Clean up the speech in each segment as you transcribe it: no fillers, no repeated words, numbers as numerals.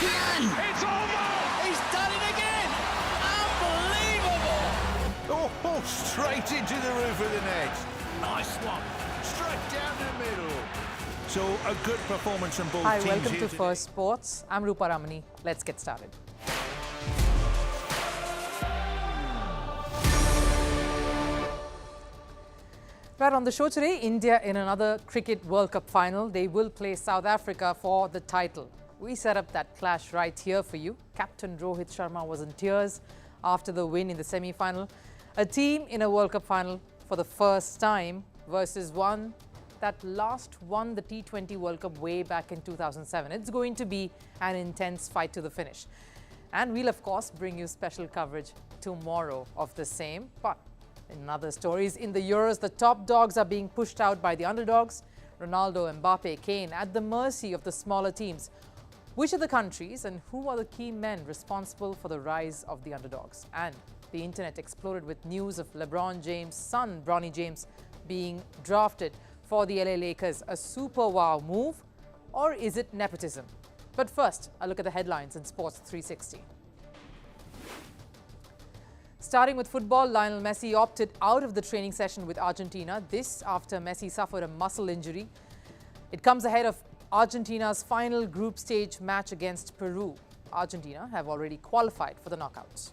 Kane! It's over! He's done it again! Unbelievable! Oh, straight into the roof of the net. Nice one. Straight down the middle. So, a good performance from both Hi, teams welcome here to today. Firstpost. I'm Rupha Ramani. Let's get started. Right, on the show today, India in another Cricket World Cup final. They will play South Africa for the title. We set up that clash right here for you. Captain Rohit Sharma was in tears after the win in the semi-final. A team in a World Cup final for the first time versus one that last won the T20 World Cup way back in 2007. It's going to be an intense fight to the finish. And we'll, of course, bring you special coverage tomorrow of the same. But in other stories, in the Euros, the top dogs are being pushed out by the underdogs. Ronaldo, Mbappe, Kane at the mercy of the smaller teams. Which are the countries and who are the key men responsible for the rise of the underdogs? And the internet exploded with news of LeBron James' son, Bronny James, being drafted for the LA Lakers. A super wow move, or is it nepotism? But first, a look at the headlines in Sports 360. Starting with football, Lionel Messi opted out of the training session with Argentina. This after Messi suffered a muscle injury. It comes ahead of Argentina's final group stage match against Peru. Argentina have already qualified for the knockouts.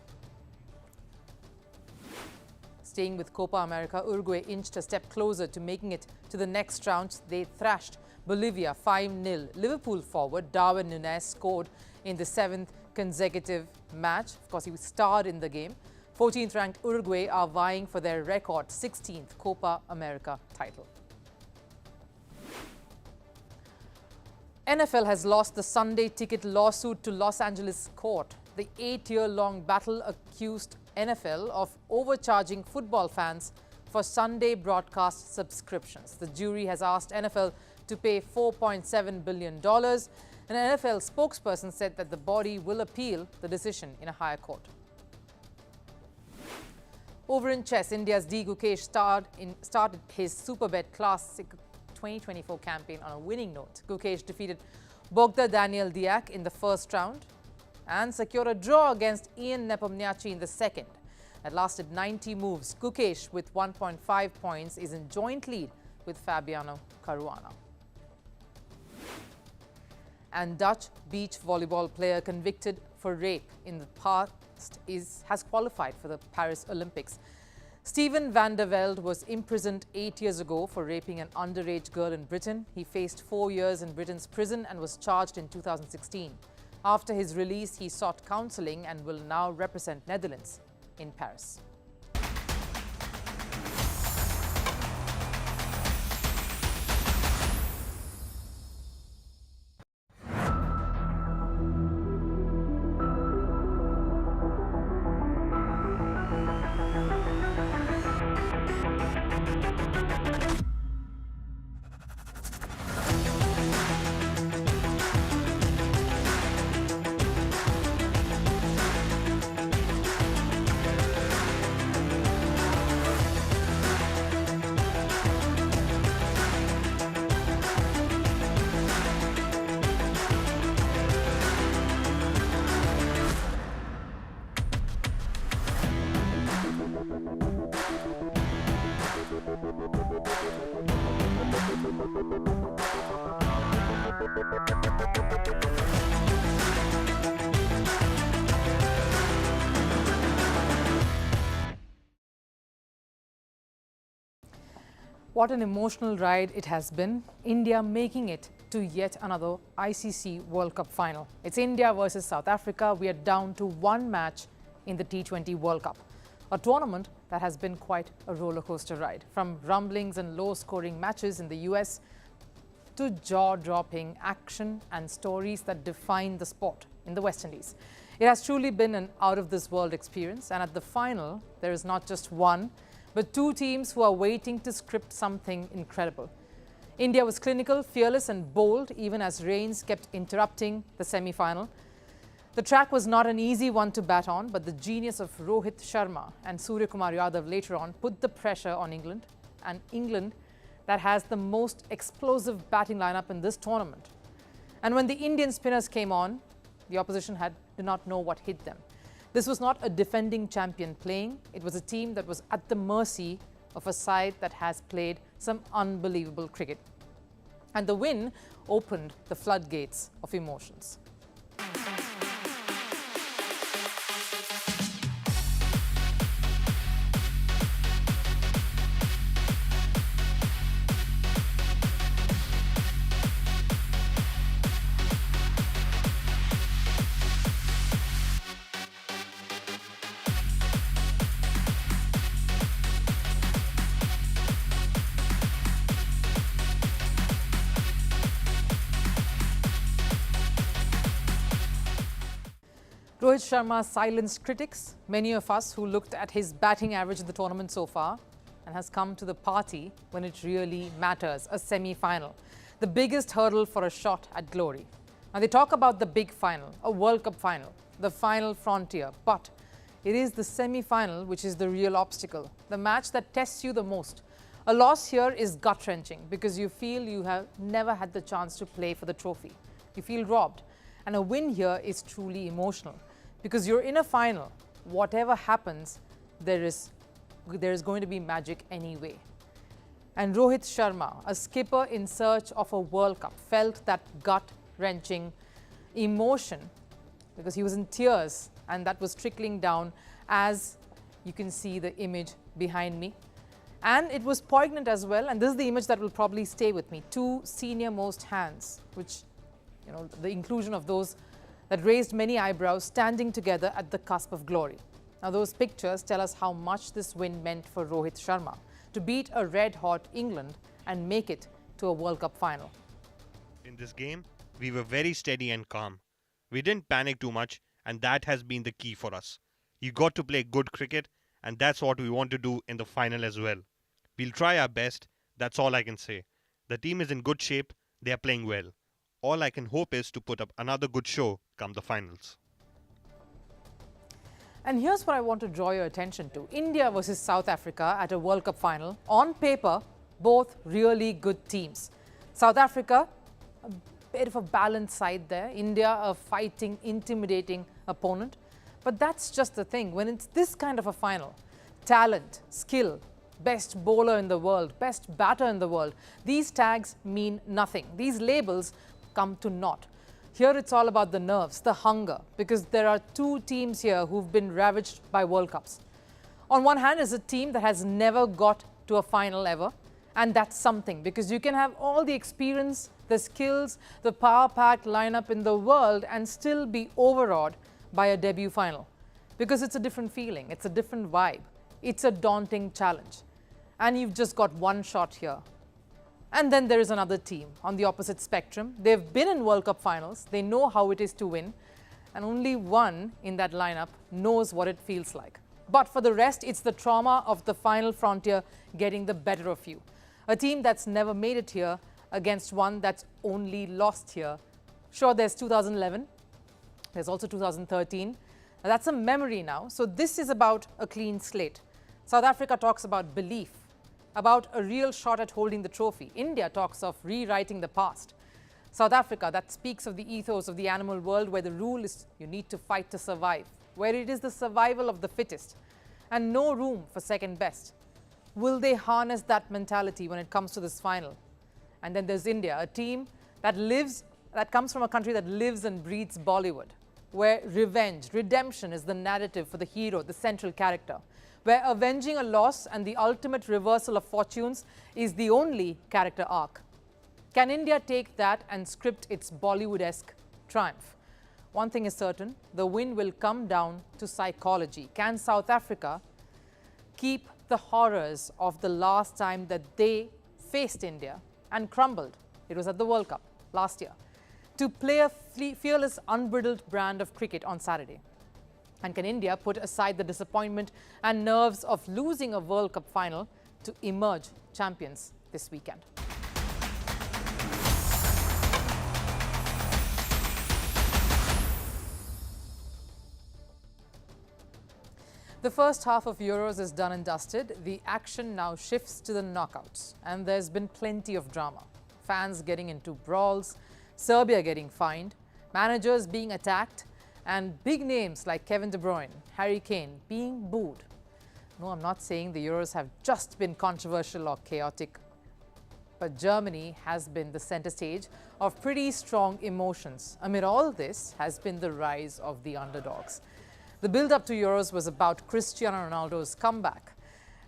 Staying with Copa America, Uruguay inched a step closer to making it to the next round. They thrashed Bolivia 5-0. Liverpool forward Darwin Núñez scored in the 7th consecutive match. Of course, he starred in the game. 14th ranked Uruguay are vying for their record 16th Copa America title. NFL has lost the Sunday ticket lawsuit to Los Angeles court. The 8-year-long battle accused NFL of overcharging football fans for Sunday broadcast subscriptions. The jury has asked NFL to pay $4.7 billion. An NFL spokesperson said that the body will appeal the decision in a higher court. Over in chess, India's D. Gukesh started his Superbet Classic 2024 campaign on a winning note. Gukesh defeated Bogda Daniel Diak in the first round and secured a draw against Ian Nepomniachtchi in the second. That lasted 90 moves. Gukesh, with 1.5 points, is in joint lead with Fabiano Caruana. And Dutch beach volleyball player convicted for rape in the past has qualified for the Paris Olympics. Steven van der Velde was imprisoned 8 years ago for raping an underage girl in Britain. He faced 4 years in Britain's prison and was charged in 2016. After his release, he sought counselling and will now represent Netherlands in Paris. What an emotional ride it has been. India making it to yet another ICC World Cup final. It's India versus South Africa. We are down to one match in the T20 World Cup. A tournament that has been quite a roller coaster ride. From rumblings and low-scoring matches in the US to jaw-dropping action and stories that define the sport in the West Indies. It has truly been an out-of-this-world experience, and at the final, there is not just one, but two teams who are waiting to script something incredible. India was clinical, fearless and bold, even as rains kept interrupting the semi-final. The track was not an easy one to bat on, but the genius of Rohit Sharma and Suryakumar Yadav later on put the pressure on England, and England that has the most explosive batting lineup in this tournament. And when the Indian spinners came on, The opposition did not know what hit them. This was not a defending champion playing. It was a team that was at the mercy of a side that has played some unbelievable cricket. And the win opened the floodgates of emotions. Rohit Sharma silenced critics, many of us who looked at his batting average in the tournament so far, and has come to the party when it really matters, a semi-final, the biggest hurdle for a shot at glory. Now they talk about the big final, a World Cup final, the final frontier, but it is the semi-final which is the real obstacle, the match that tests you the most. A loss here is gut-wrenching because you feel you have never had the chance to play for the trophy. You feel robbed. And a win here is truly emotional. Because you're in a final, whatever happens, there is going to be magic anyway. And Rohit Sharma, a skipper in search of a World Cup, felt that gut-wrenching emotion because he was in tears, and that was trickling down, as you can see the image behind me. And it was poignant as well, and this is the image that will probably stay with me. Two senior-most hands, which, you know, the inclusion of those that raised many eyebrows, standing together at the cusp of glory. Now those pictures tell us how much this win meant for Rohit Sharma to beat a red-hot England and make it to a World Cup final. In this game, we were very steady and calm. We didn't panic too much, and that has been the key for us. You got to play good cricket, and that's what we want to do in the final as well. We'll try our best, that's all I can say. The team is in good shape, they are playing well. All I can hope is to put up another good show come the finals. And here's what I want to draw your attention to. India versus South Africa at a World Cup final. On paper, both really good teams. South Africa, a bit of a balanced side there. India, a fighting, intimidating opponent. But that's just the thing. When it's this kind of a final, talent, skill, best bowler in the world, best batter in the world, these tags mean nothing. These labels come to naught. Here it's all about the nerves, the hunger, because there are two teams here who've been ravaged by World Cups. On one hand is a team that has never got to a final ever, and that's something, because you can have all the experience, the skills, the power-packed lineup in the world and still be overawed by a debut final, because it's a different feeling, it's a different vibe, it's a daunting challenge, and you've just got one shot here. And then there is another team on the opposite spectrum. They've been in World Cup finals. They know how it is to win. And only one in that lineup knows what it feels like. But for the rest, it's the trauma of the final frontier getting the better of you. A team that's never made it here against one that's only lost here. Sure, there's 2011. There's also 2013. Now, that's a memory now. So this is about a clean slate. South Africa talks about belief, about a real shot at holding the trophy. India talks of rewriting the past. South Africa, that speaks of the ethos of the animal world, where the rule is you need to fight to survive, where it is the survival of the fittest and no room for second best. Will they harness that mentality when it comes to this final? And then there's India, a team that comes from a country that lives and breathes Bollywood, where revenge, redemption is the narrative for the hero, the central character, where avenging a loss and the ultimate reversal of fortunes is the only character arc. Can India take that and script its Bollywood-esque triumph? One thing is certain, the win will come down to psychology. Can South Africa keep the horrors of the last time that they faced India and crumbled? It was at the World Cup last year. To play a fearless, unbridled brand of cricket on Saturday. And can India put aside the disappointment and nerves of losing a World Cup final to emerge champions this weekend? The first half of Euros is done and dusted. The action now shifts to the knockouts. And there's been plenty of drama. Fans getting into brawls, Serbia getting fined, managers being attacked, and big names like Kevin De Bruyne, Harry Kane being booed. No, I'm not saying the Euros have just been controversial or chaotic, but Germany has been the center stage of pretty strong emotions. Amid all this has been the rise of the underdogs. The build-up to Euros was about Cristiano Ronaldo's comeback,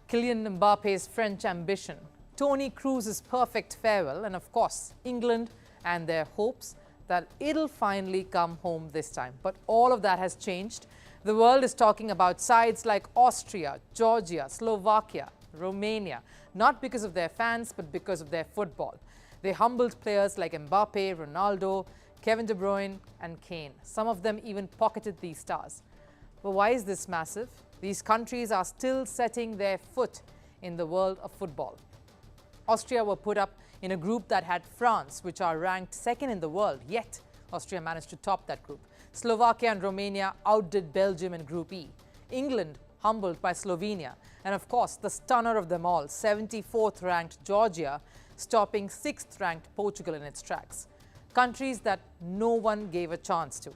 Kylian Mbappe's French ambition, Toni Kroos's perfect farewell, and of course, England and their hopes that it'll finally come home this time. But all of that has changed. The world is talking about sides like Austria, Georgia, Slovakia, Romania, not because of their fans, but because of their football. They humbled players like Mbappe, Ronaldo, Kevin De Bruyne, and Kane. Some of them even pocketed these stars. But why is this massive? These countries are still setting their foot in the world of football. Austria were put up in a group that had France, which are ranked second in the world, yet Austria managed to top that group. Slovakia and Romania outdid Belgium in Group E. England humbled by Slovenia. And of course, the stunner of them all, 74th ranked Georgia, stopping 6th ranked Portugal in its tracks. Countries that no one gave a chance to,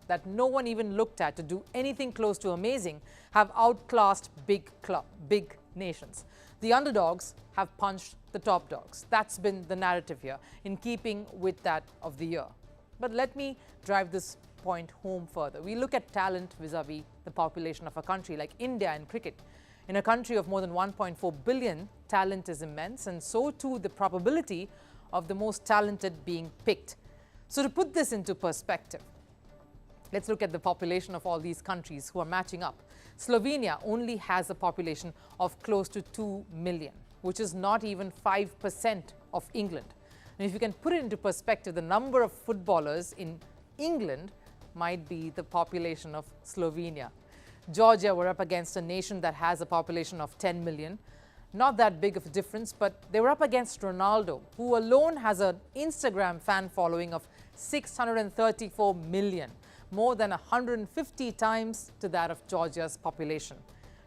that no one even looked at to do anything close to amazing, have outclassed big nations. The underdogs have punched the top dogs. That's been the narrative here, in keeping with that of the year. But let me drive this point home further. We look at talent vis-a-vis the population of a country like India in cricket. In a country of more than 1.4 billion, talent is immense, and so too the probability of the most talented being picked. So to put this into perspective, let's look at the population of all these countries who are matching up. Slovenia only has a population of close to 2 million, which is not even 5% of England. And if you can put it into perspective, the number of footballers in England might be the population of Slovenia. Georgia were up against a nation that has a population of 10 million. Not that big of a difference, but they were up against Ronaldo, who alone has an Instagram fan following of 634 million, more than 150 times to that of Georgia's population.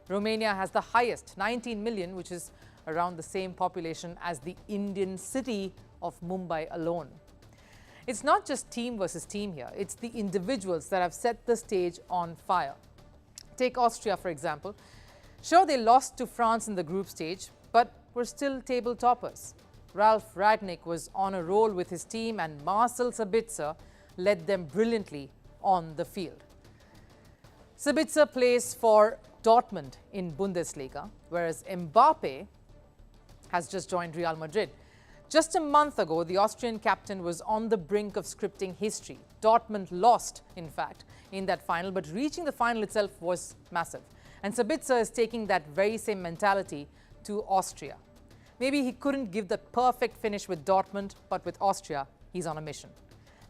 Romania has the highest, 19 million, which is around the same population as the Indian city of Mumbai alone. It's not just team versus team here, it's the individuals that have set the stage on fire. Take Austria, for example. Sure, they lost to France in the group stage, but were still table toppers. Ralf Rangnick was on a roll with his team, and Marcel Sabitzer led them brilliantly on the field. Sabitzer plays for Dortmund in Bundesliga, whereas Mbappe has just joined Real Madrid. Just a month ago, the Austrian captain was on the brink of scripting history. Dortmund lost, in fact, in that final, but reaching the final itself was massive. And Sabitzer is taking that very same mentality to Austria. Maybe he couldn't give the perfect finish with Dortmund, but with Austria, he's on a mission.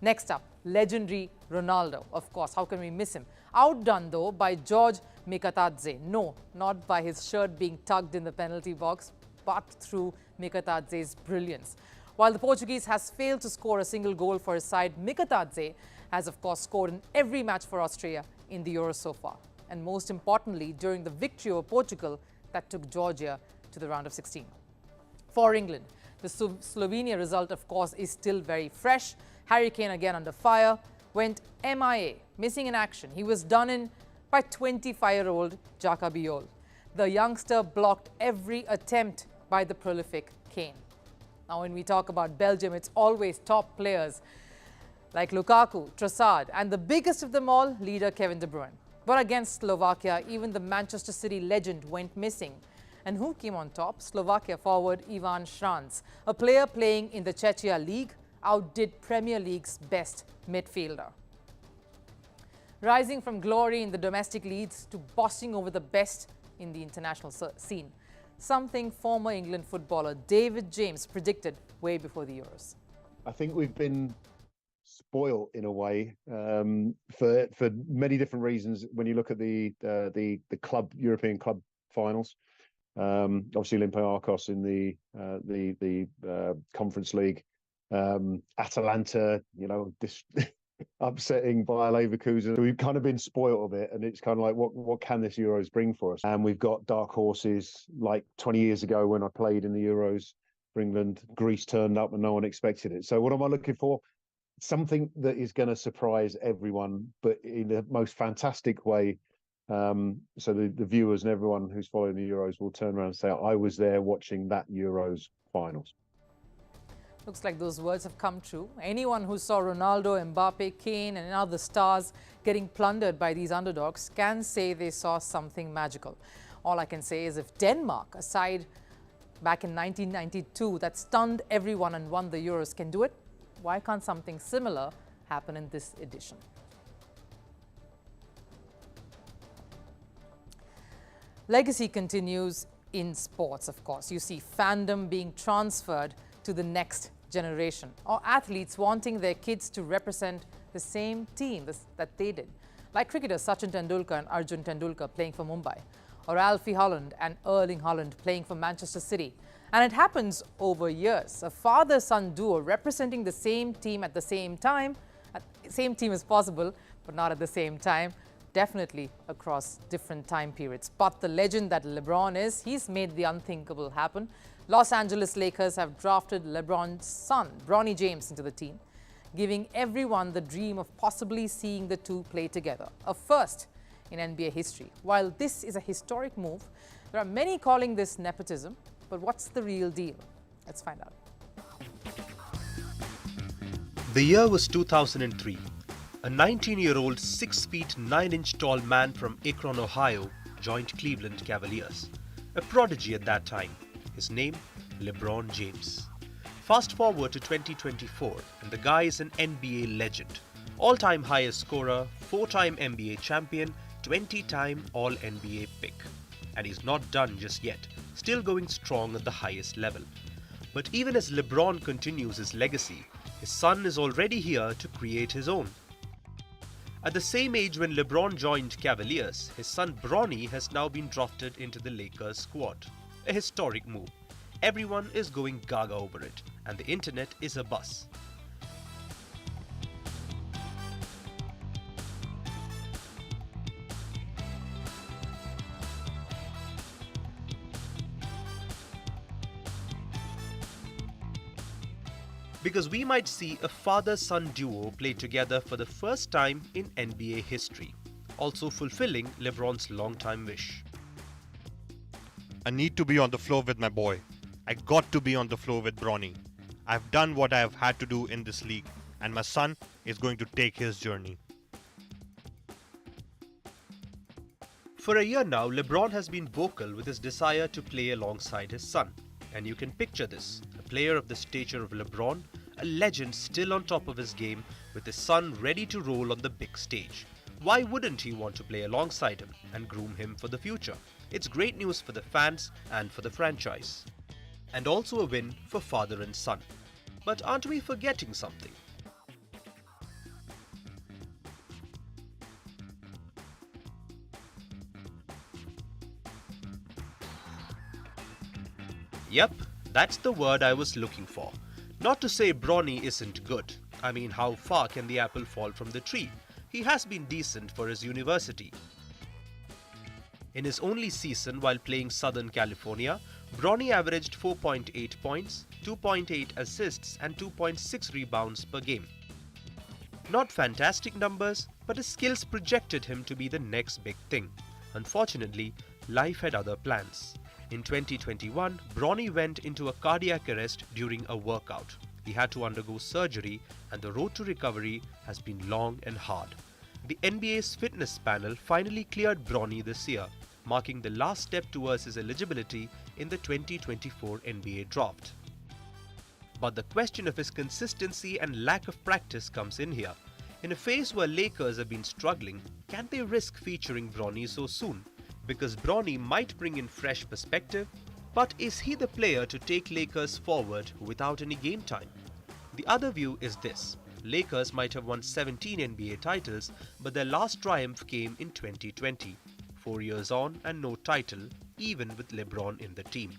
Next up, legendary Ronaldo. Of course, how can we miss him? Outdone, though, by George Mikatadze. No, not by his shirt being tugged in the penalty box, but through Mikatadze's brilliance. While the Portuguese has failed to score a single goal for his side, Mikatadze has, of course, scored in every match for Austria in the Euros so far. And most importantly, during the victory over Portugal that took Georgia to the round of 16. For England, the Slovenia result, of course, is still very fresh. Harry Kane, again under fire, went MIA, missing in action. He was done in by 25-year-old Jaka Biol. The youngster blocked every attempt by the prolific Kane. Now, when we talk about Belgium, it's always top players like Lukaku, Trossard, and the biggest of them all, leader Kevin De Bruyne. But against Slovakia, even the Manchester City legend went missing. And who came on top? Slovakia forward Ivan Šranc, a player playing in the Czechia League, outdid Premier League's best midfielder. Rising from glory in the domestic leagues to bossing over the best in the international scene. Something former England footballer David James predicted way before the Euros. I think we've been spoiled in a way for many different reasons. When you look at the European club finals, obviously Olympiacos in the Conference League, Atalanta, upsetting Bayer Leverkusen. So we've kind of been spoiled a bit, and it's kind of like, what can this Euros bring for us? And we've got dark horses like 20 years ago when I played in the Euros for England. Greece turned up and no one expected it. So what am I looking for? something that is going to surprise everyone, but in the most fantastic way. So the viewers and everyone who's following the Euros will turn around and say, I was there watching that Euros finals. Looks like those words have come true. Anyone who saw Ronaldo, Mbappe, Kane and other stars getting plundered by these underdogs can say they saw something magical. All I can say is if Denmark, a side back in 1992 that stunned everyone and won the Euros, can do it, why can't something similar happen in this edition? Legacy continues in sports, of course. You see fandom being transferred to the next generation, or athletes wanting their kids to represent the same team that they did. Like cricketers Sachin Tendulkar and Arjun Tendulkar playing for Mumbai, or Alfie Holland and Erling Haaland playing for Manchester City. And it happens over years. A father-son duo representing the same team at the same time. Same team is possible, but not at the same time. Definitely across different time periods. But the legend that LeBron is, he's made the unthinkable happen. Los Angeles Lakers have drafted LeBron's son, Bronny James, into the team, giving everyone the dream of possibly seeing the two play together. A first in NBA history. While this is a historic move, there are many calling this nepotism. But what's the real deal? Let's find out. The year was 2003. A 19-year-old 6 feet 9 inch tall man from Akron, Ohio, joined Cleveland Cavaliers. A prodigy at that time. His name, LeBron James. Fast forward to 2024 and the guy is an NBA legend. All-time highest scorer, 4-time NBA champion, 20-time All-NBA pick. And he's not done just yet, still going strong at the highest level. But even as LeBron continues his legacy, his son is already here to create his own. At the same age when LeBron joined Cavaliers, his son Bronny has now been drafted into the Lakers squad. A historic move. Everyone is going gaga over it, and the internet is abuzz. Because we might see a father-son duo play together for the first time in NBA history, also fulfilling LeBron's long-time wish. I need to be on the floor with my boy. I got to be on the floor with Bronny. I've done what I have had to do in this league, and my son is going to take his journey. For a year now, LeBron has been vocal with his desire to play alongside his son. And you can picture this, a player of the stature of LeBron, a legend still on top of his game, with his son ready to roll on the big stage. Why wouldn't he want to play alongside him and groom him for the future? It's great news for the fans and for the franchise. And also a win for father and son. But aren't we forgetting something? Yep, that's the word I was looking for. Not to say Bronny isn't good. I mean, how far can the apple fall from the tree? He has been decent for his university. In his only season while playing Southern California, Bronny averaged 4.8 points, 2.8 assists and 2.6 rebounds per game. Not fantastic numbers, but his skills projected him to be the next big thing. Unfortunately, life had other plans. In 2021, Bronny went into a cardiac arrest during a workout. He had to undergo surgery and the road to recovery has been long and hard. The NBA's fitness panel finally cleared Bronny this year, marking the last step towards his eligibility in the 2024 NBA draft. But the question of his consistency and lack of practice comes in here. In a phase where Lakers have been struggling, can they risk featuring Bronny so soon? Because Bronny might bring in fresh perspective, but is he the player to take Lakers forward without any game time? The other view is this. Lakers might have won 17 NBA titles, but their last triumph came in 2020. 4 years on and no title, even with LeBron in the team.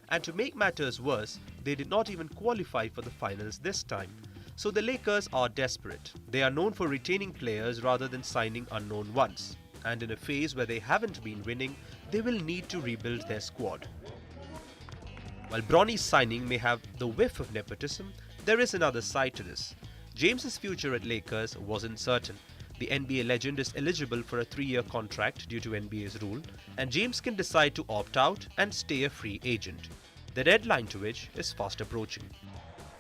And to make matters worse, they did not even qualify for the finals this time. So the Lakers are desperate. They are known for retaining players rather than signing unknown ones. And in a phase where they haven't been winning, they will need to rebuild their squad. While Bronny's signing may have the whiff of nepotism, there is another side to this. James's future at Lakers wasn't certain. The NBA legend is eligible for a 3-year contract due to NBA's rule, and James can decide to opt out and stay a free agent, the deadline to which is fast approaching.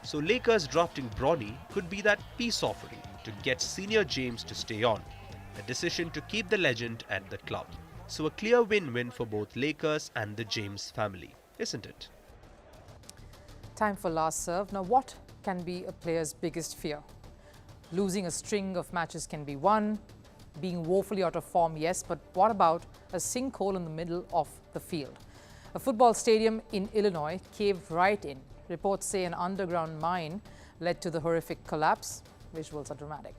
So Lakers drafting Bronny could be that peace offering to get senior James to stay on, a decision to keep the legend at the club. So a clear win-win for both Lakers and the James family, isn't it? Time for last serve. Now, what can be a player's biggest fear? Losing a string of matches can be one. Being woefully out of form, yes, but what about a sinkhole in the middle of the field? A football stadium in Illinois caved right in. Reports say an underground mine led to the horrific collapse. Visuals are dramatic.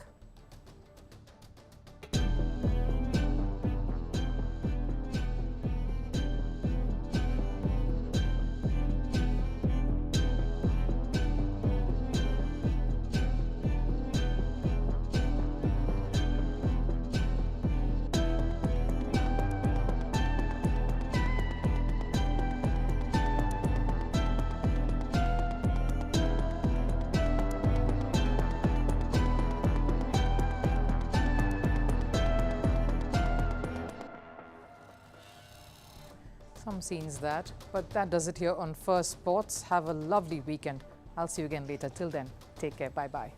Some scenes that, but that does it here on Firstpost. Have a lovely weekend. I'll see you again later. Till then, take care. Bye-bye.